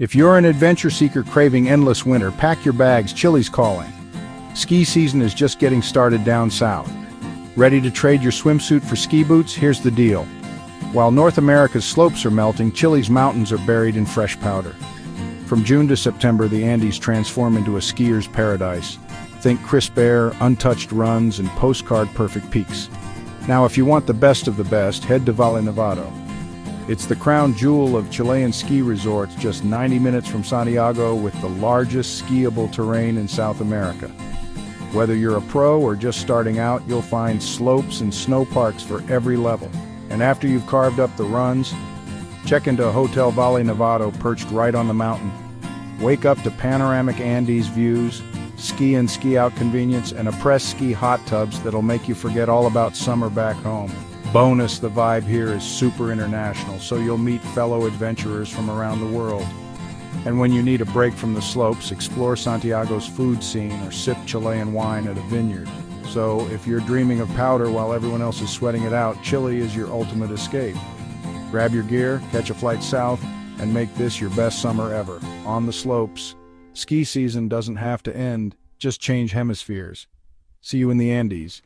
If you're an adventure seeker craving endless winter, pack your bags, Chile's calling. Ski season is just getting started down south. Ready to trade your swimsuit for ski boots? Here's the deal. While North America's slopes are melting, Chile's mountains are buried in fresh powder. From June to September, the Andes transform into a skier's paradise. Think crisp air, untouched runs, and postcard-perfect peaks. Now, if you want the best of the best, head to Val Nado. It's the crown jewel of Chilean ski resorts, just 90 minutes from Santiago, with the largest skiable terrain in South America. Whether you're a pro or just starting out, you'll find slopes and snow parks for every level. And after you've carved up the runs, check into Hotel Val Nado, perched right on the mountain. Wake up to panoramic Andes views, ski and ski out convenience, and après-ski hot tubs that'll make you forget all about summer back home. Bonus, the vibe here is super international, so you'll meet fellow adventurers from around the world. And when you need a break from the slopes, explore Santiago's food scene or sip Chilean wine at a vineyard. So if you're dreaming of powder while everyone else is sweating it out, Chile is your ultimate escape. Grab your gear, catch a flight south, and make this your best summer ever. On the slopes, ski season doesn't have to end, just change hemispheres. See you in the Andes.